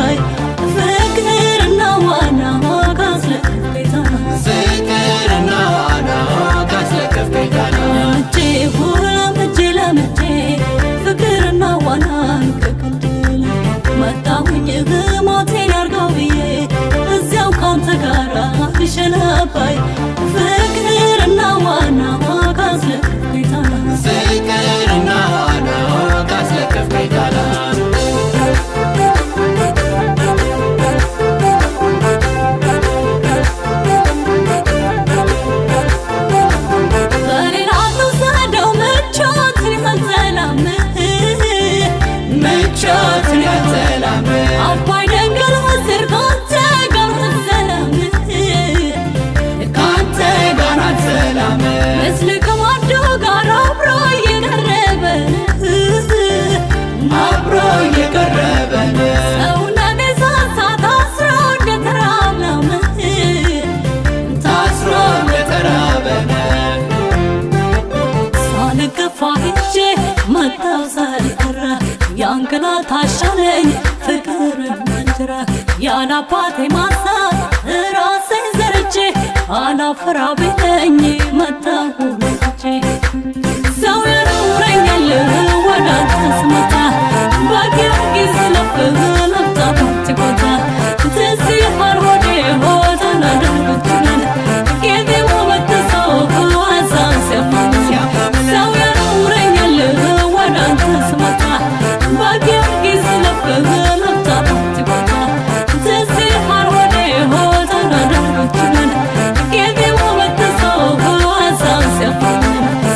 አባይ ፍቅርና ዋና ካስለከፍ ጌታና ፍቅርና ዋና ካስለከፍ ጌታና ለምጄ ፍቅርና ዋናን ከክንድል መጣሁኝ ሞቴን ያርገው ብዬ እዚያው ካንተ ጋራ ልሸና አባይ ፍቅርና ዋና ካስለከፍ ጌታና ፍቅርና ዋና ካስለከፍ ጌታና ምቾትን ያልሰላም አባይ ደንገል ምስር ካንተ ጋር ሰላም ካንተ ጋር ሰላም ምስል ከማዶ ጋር አብሮ እየቀረበ ሰውነት ሳሳ ታስሮ እንደተራበ ሳልገፋ ሄጄ መጣው ሳልቀራ ያንገላታ አሻለኝ ፍቅር እንጀራ ያላባቴ ማሳ ራሴን ዘርቼ አላፈራ ቢለኝ መጣሁ ልጄ ሰው ያኖረኛል ወደ አንተ ስመጣ በጊዮርጊስ ለፍህ ለምጣት ቦታ ትዝ ይልሃል ሆዴ ሆዳና ደርግችለን ጌጤሞ መጥሰው ሀሳብ ሲያማኝ ሰው ያኖረኛል ወደ አንተ ስመጣ በጊዮርጊስ ለፍህ ለምጣት ቦታ ትዝ ይልሃል ሆዴ ሆዳና ደርግችለን ጌጤሞ መጥሰው ሀሳብ ሲያማኝ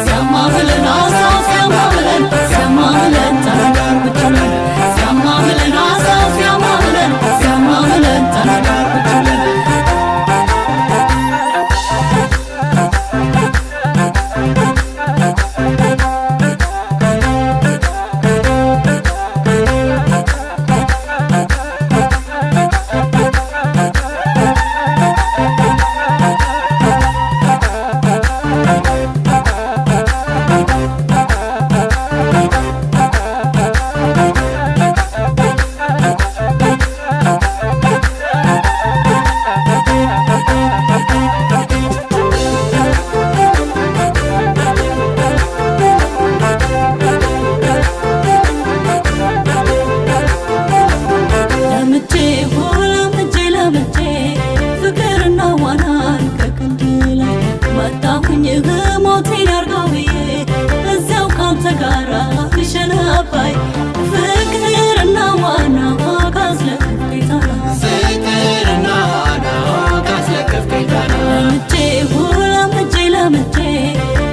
ሲያማብለን ሀሳብ ሲያማብለን ተነጋርኩችለን ሲያማብለን ሀሳብ ሲያማብለን ተነጋርኩችለን ለምጄ ፍቅርና ዋናን ከክንድ ላይ መጣሁኝ ሞቴን ያርገው ብዬ እዚያው ካንተ ጋራ ልሸና አባይ ፍቅርና ዋና ካስለከፍ ጌታና ፍቅርና ዋና ካስለከፍ ጌታና ለምጄ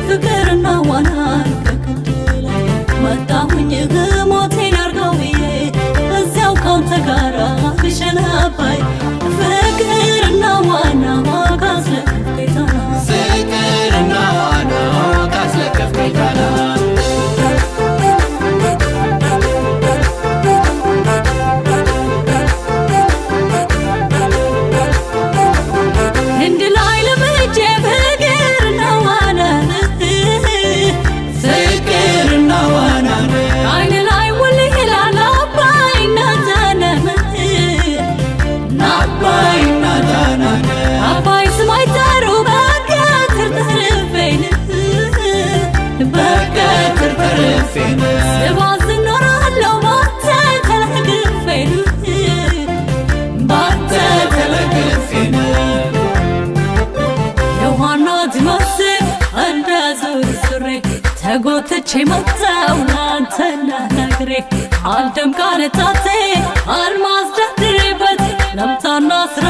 ፍቅርና ዋናን ከክንድ ላይ መጣሁኝ ሞቴን ያርገው ብዬ እዚያው ካንተ ጋራ ልሸና አባይ ፍቅርና ዋና ካስለከፍ ጌታና ፍቅርና ዋና ካስለከፍ ጌታና እንድ ላይ ለምጄ ፍቅርና ዋናን ፍቅርና ዋናን አይን ላይ ውል ይላል አባይና ዳናን አባይና ዳናን አባይ ስማይ ጠሩ በቀትር ተርፌን ስባዝ እኖራለሁ ባንተ ተለግፌን የውሃና ትመስል እንደ ዙር ሱሬ ተጎትቼ መጣው ላንተና ነግሬ አልደምቃ ነጣቴ አልማዝ ደርድሬበት ለምታና ስራ